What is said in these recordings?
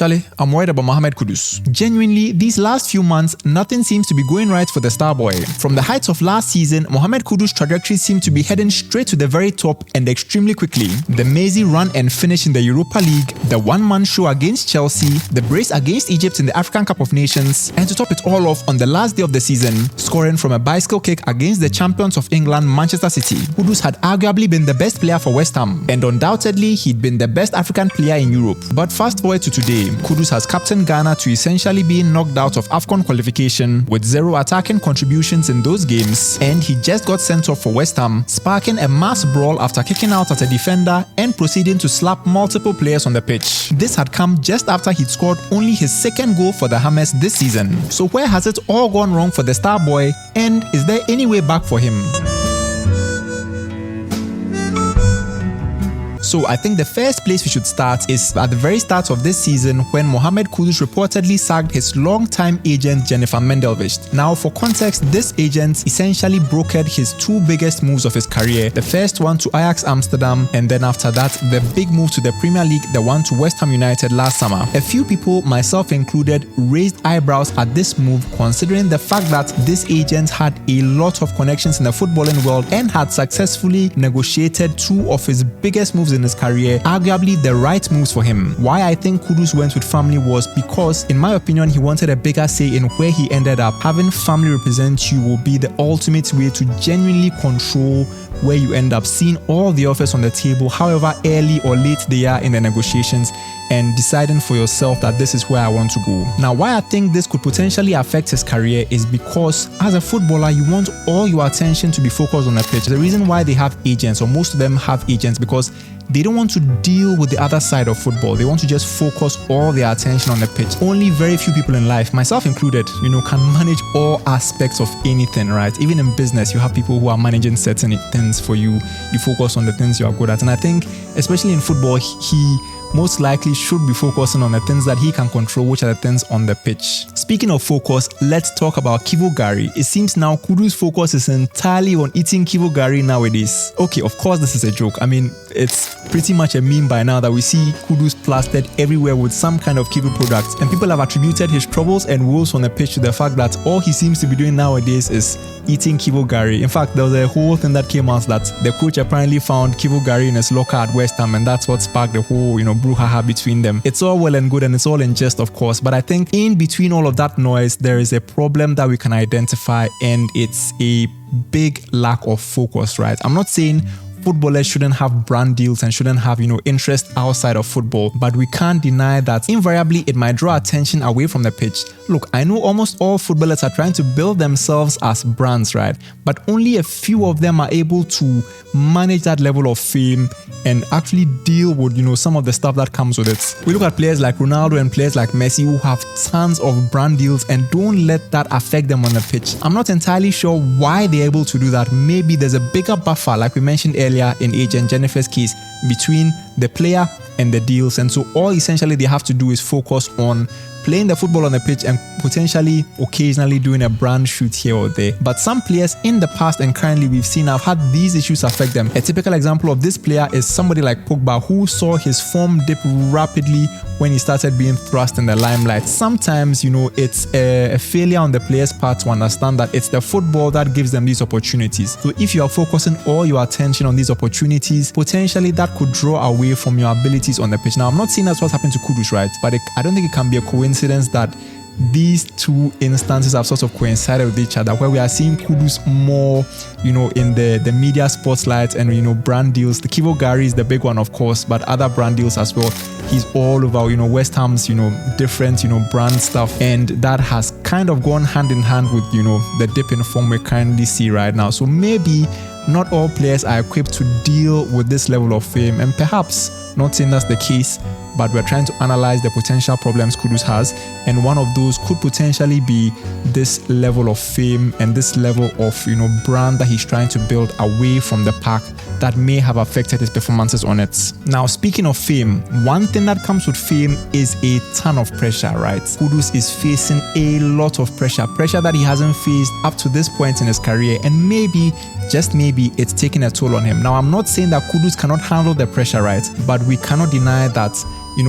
Charlie, I'm worried about Mohammed Kudus. Genuinely, these last few months, nothing seems to be going right for the Starboy. From the heights of last season, Mohammed Kudus' trajectory seemed to be heading straight to the very top and extremely quickly. The mazy run and finish in the Europa League, the one-man show against Chelsea, the brace against Egypt in the African Cup of Nations, and to top it all off on the last day of the season, scoring from a bicycle kick against the champions of England, Manchester City. Kudus had arguably been the best player for West Ham, and undoubtedly he'd been the best African player in Europe. But fast forward to today, Kudus has captained Ghana to essentially being knocked out of AFCON qualification with 0 attacking contributions in those games, and he just got sent off for West Ham, sparking a mass brawl after kicking out at a defender and proceeding to slap multiple players on the pitch. This had come just after he'd scored only his second goal for the Hammers this season. So where has it all gone wrong for the Starboy, and is there any way back for him? So I think the first place we should start is at the very start of this season when Mohammed Kudus reportedly sacked his long-time agent Jennifer Mendelvich. Now for context, this agent essentially brokered his 2 biggest moves of his career. The first one to Ajax Amsterdam, and then after that the big move to the Premier League, the one to West Ham United last summer. A few people, myself included, raised eyebrows at this move considering the fact that this agent had a lot of connections in the footballing world and had successfully negotiated 2 of his biggest moves in his career, arguably the right moves for him. Why I think Kudus went with family was because, in my opinion, he wanted a bigger say in where he ended up. Having family represent you will be the ultimate way to genuinely control where you end up, seeing all the offers on the table, however early or late they are in the negotiations, and deciding for yourself that this is where I want to go. Now, why I think this could potentially affect his career is because as a footballer, you want all your attention to be focused on the pitch. The reason why they have agents, or most of them have agents, because they don't want to deal with the other side of football. They want to just focus all their attention on the pitch. Only very few people in life, myself included, can manage all aspects of anything, right? Even in business, you have people who are managing certain things for you. You focus on the things you are good at. And I think, especially in football, he most likely should be focusing on the things that he can control, which are the things on the pitch. Speaking of focus, let's talk about Kivo Gari. It seems now Kudus' focus is entirely on eating Kivo Gari nowadays. Okay, of course this is a joke. I mean, it's pretty much a meme by now that we see Kudus plastered everywhere with some kind of Kivo product, and people have attributed his troubles and woes on the pitch to the fact that all he seems to be doing nowadays is eating Kivo Gari. In fact, there was a whole thing that came out that the coach apparently found Kivo Gari in his locker at West Ham, and that's what sparked the whole, brouhaha between them. It's all well and good, and it's all in jest, of course, but I think in between all of that noise, there is a problem that we can identify, and it's a big lack of focus, right? I'm not saying footballers shouldn't have brand deals and shouldn't have, interest outside of football, but we can't deny that invariably it might draw attention away from the pitch. Look, I know almost all footballers are trying to build themselves as brands, right? But only a few of them are able to manage that level of fame and actually deal with, some of the stuff that comes with it. We look at players like Ronaldo and players like Messi who have tons of brand deals and don't let that affect them on the pitch. I'm not entirely sure why they're able to do that. Maybe there's a bigger buffer, like we mentioned earlier in agent Jennifer's case, between the player and the deals, and so all essentially they have to do is focus on playing the football on the pitch and potentially occasionally doing a brand shoot here or there. But some players in the past and currently we've seen have had these issues affect them. A typical example of this player is somebody like Pogba, who saw his form dip rapidly when he started being thrust in the limelight. Sometimes, it's a failure on the player's part to understand that it's the football that gives them these opportunities. So if you are focusing all your attention on these opportunities, potentially that could draw away from your abilities on the pitch. Now, I'm not saying that's what's happened to Kudus, right? But I don't think it can be a coincidence that these 2 instances have sort of coincided with each other, where we are seeing Kudus more, in the media spotlight and, brand deals. The Kivo Gari is the big one, of course, but other brand deals as well. He's all over, West Ham's, different, brand stuff. And that has kind of gone hand in hand with, the dip in form we currently see right now. So maybe not all players are equipped to deal with this level of fame, and perhaps, not saying that's the case, but we're trying to analyze the potential problems Kudus has, and one of those could potentially be this level of fame and this level of brand that he's trying to build away from the pack that may have affected his performances on it. Now, speaking of fame, one thing that comes with fame is a ton of pressure, right? Kudus is facing a lot of pressure that he hasn't faced up to this point in his career, and maybe, just maybe, it's taking a toll on him. Now, I'm not saying that Kudus cannot handle the pressure, right? But we cannot deny that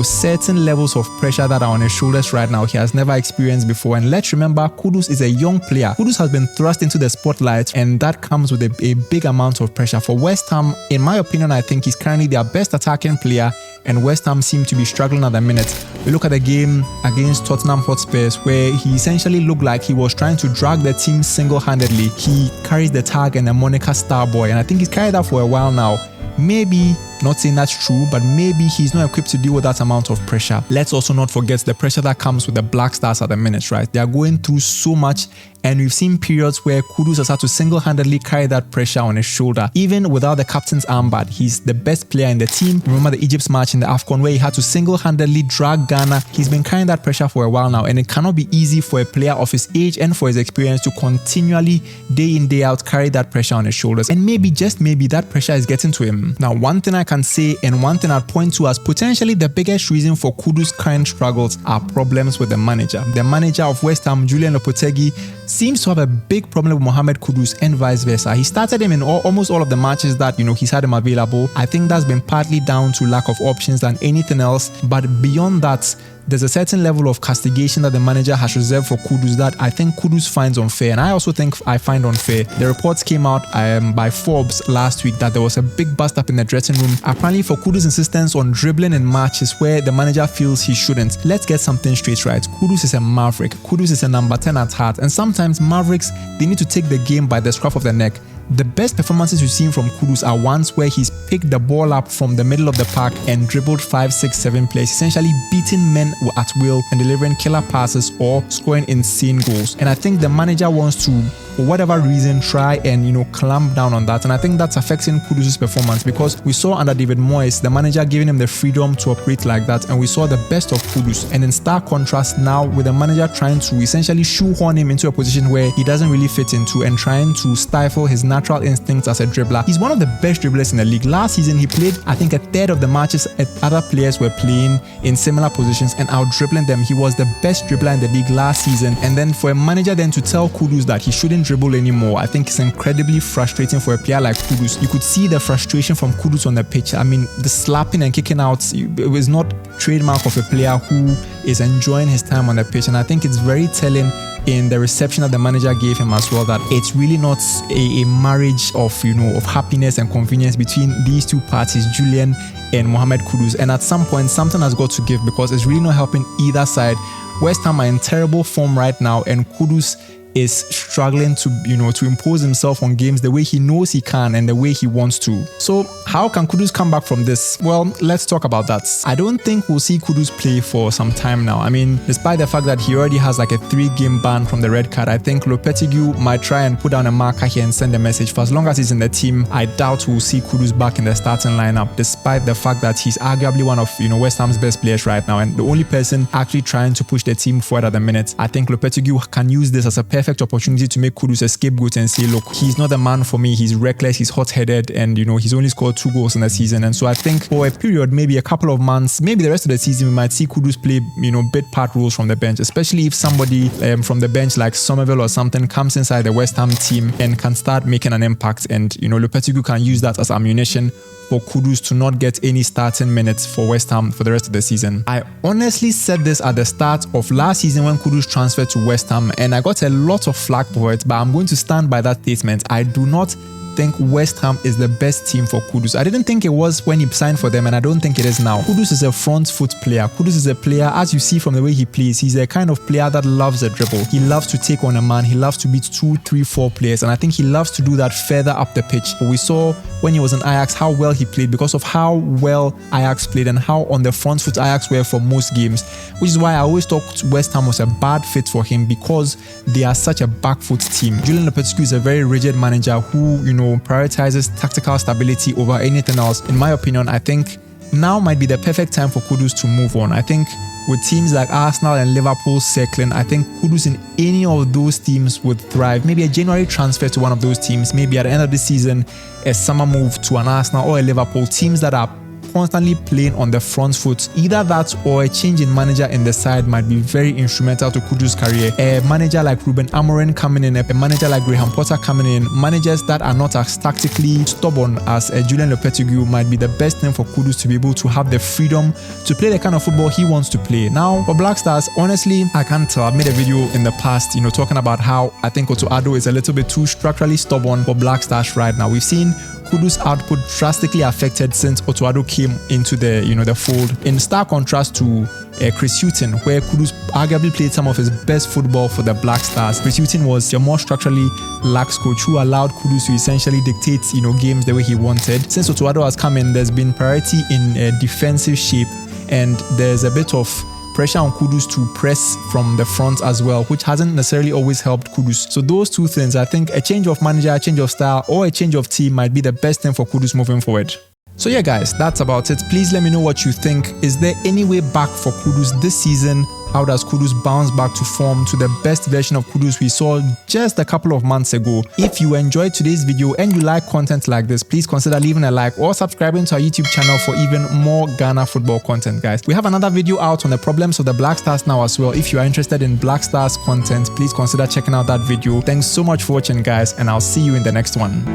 certain levels of pressure that are on his shoulders right now he has never experienced before. And let's remember, Kudus is a young player. Kudus has been thrust into the spotlight, and that comes with a big amount of pressure. For West Ham, in my opinion, I think he's currently their best attacking player, and West Ham seem to be struggling at the minute. We look at the game against Tottenham Hotspur, where he essentially looked like he was trying to drag the team single-handedly. He carries the tag and the moniker Starboy, and I think he's carried that for a while now. Maybe, not saying that's true, but maybe he's not equipped to deal with that amount of pressure. Let's also not forget the pressure that comes with the Black Stars at the minute, right? They are going through so much, and we've seen periods where Kudus has had to single-handedly carry that pressure on his shoulder. Even without the captain's armband, he's the best player in the team. Remember the Egypt's match in the AFCON where he had to single-handedly drag Ghana. He's been carrying that pressure for a while now, and it cannot be easy for a player of his age and for his experience to continually, day in, day out, carry that pressure on his shoulders. And maybe, just maybe, that pressure is getting to him. Now, one thing I can say, and one thing I'd point to as potentially the biggest reason for Kudus' current struggles, are problems with the manager. The manager of West Ham, Julian Lopetegui, seems to have a big problem with Mohammed Kudus and vice versa. He started him in almost all of the matches that he's had him available. I think that's been partly down to lack of options than anything else, but beyond that, there's a certain level of castigation that the manager has reserved for Kudus that I think Kudus finds unfair, and I also think I find unfair. The reports came out by Forbes last week that there was a big bust up in the dressing room, apparently for Kudus' insistence on dribbling in matches where the manager feels he shouldn't. Let's get something straight, right? Kudus is a maverick. Kudus is a number 10 at heart, and sometimes mavericks, they need to take the game by the scruff of the neck. The best performances we've seen from Kudus are ones where he's picked the ball up from the middle of the park and dribbled 5, 6, 7 players, essentially beating men at will and delivering killer passes or scoring insane goals. And I think the manager wants to, for whatever reason, try and clamp down on that, and I think that's affecting Kudus' performance, because we saw under David Moyes the manager giving him the freedom to operate like that, and we saw the best of Kudus. And in stark contrast now, with the manager trying to essentially shoehorn him into a position where he doesn't really fit into and trying to stifle his natural instincts as a dribbler. He's one of the best dribblers in the league. Last season he played, I think, a third of the matches other players were playing in similar positions and out dribbling them. He was the best dribbler in the league last season, and then for a manager then to tell Kudus that he shouldn't dribble anymore, I think it's incredibly frustrating for a player like Kudus. You could see the frustration from Kudus on the pitch. I mean, the slapping and kicking out, it was not trademark of a player who is enjoying his time on the pitch, and I think it's very telling in the reception that the manager gave him as well, that it's really not a marriage of of happiness and convenience between these two parties, Julian and Mohammed Kudus. And at some point something has got to give, because it's really not helping either side. West Ham are in terrible form right now, and Kudus is struggling to to impose himself on games the way he knows he can and the way he wants to. So how can Kudus come back from this? Well, let's talk about that. I don't think we'll see Kudus play for some time now. I mean, despite the fact that he already has like a 3-game ban from the red card, I think Lopetegui might try and put down a marker here and send a message. For as long as he's in the team, I doubt we'll see Kudus back in the starting lineup, despite the fact that he's arguably one of West Ham's best players right now and the only person actually trying to push the team forward at the minute. I think Lopetegui can use this as a perfect opportunity to make Kudus a scapegoat and say, look, he's not the man for me, he's reckless, he's hot-headed, and he's only scored 2 goals in the season. And so I think for a period, maybe a couple of months, maybe the rest of the season, we might see Kudus play bit part roles from the bench, especially if somebody from the bench like Somerville or something comes inside the West Ham team and can start making an impact, and Lopetegui can use that as ammunition for Kudus to not get any starting minutes for West Ham for the rest of the season. I honestly said this at the start of last season when Kudus transferred to West Ham, and I got a lot of flack for it, but I'm going to stand by that statement. I do not think West Ham is the best team for Kudus. I didn't think it was when he signed for them, and I don't think it is now. Kudus is a front foot player. Kudus is a player, as you see from the way he plays, he's a kind of player that loves a dribble. He loves to take on a man. He loves to beat 2, 3, 4 players, and I think he loves to do that further up the pitch. But we saw when he was in Ajax how well he played, because of how well Ajax played and how on the front foot Ajax were for most games, which is why I always thought West Ham was a bad fit for him, because they are such a back foot team. Julian Lopetegui is a very rigid manager who, prioritizes tactical stability over anything else. In my opinion, I think now might be the perfect time for Kudus to move on. I think with teams like Arsenal and Liverpool circling, I think Kudus in any of those teams would thrive. Maybe a January transfer to one of those teams, maybe at the end of the season, a summer move to an Arsenal or a Liverpool, teams that are constantly playing on the front foot. Either that or a change in manager in the side might be very instrumental to Kudus' career. A manager like Ruben Amorim coming in, a manager like Graham Potter coming in, managers that are not as tactically stubborn as Julian Lopetegui might be the best thing for Kudus to be able to have the freedom to play the kind of football he wants to play. Now, for Black Stars, honestly, I can't tell. I've made a video in the past, talking about how I think Otto Addo is a little bit too structurally stubborn for Black Stars right now. We've seen Kudus' output drastically affected since Otto Addo came into the the fold, in stark contrast to Chris Hughton, where Kudus arguably played some of his best football for the Black Stars. Chris Hughton was a more structurally lax coach who allowed Kudus to essentially dictate games the way he wanted. Since Otto Addo has come in, there's been priority in defensive shape, and there's a bit of pressure on Kudus to press from the front as well, which hasn't necessarily always helped Kudus. So those two things, I think a change of manager, a change of style, or a change of team might be the best thing for Kudus moving forward. So yeah guys, that's about it. Please let me know what you think. Is there any way back for Kudus this season? How does Kudus bounce back to form, to the best version of Kudus we saw just a couple of months ago? If you enjoyed today's video and you like content like this, please consider leaving a like or subscribing to our YouTube channel for even more Ghana football content, guys. We have another video out on the problems of the Black Stars now as well. If you are interested in Black Stars content, please consider checking out that video. Thanks so much for watching, guys, and I'll see you in the next one.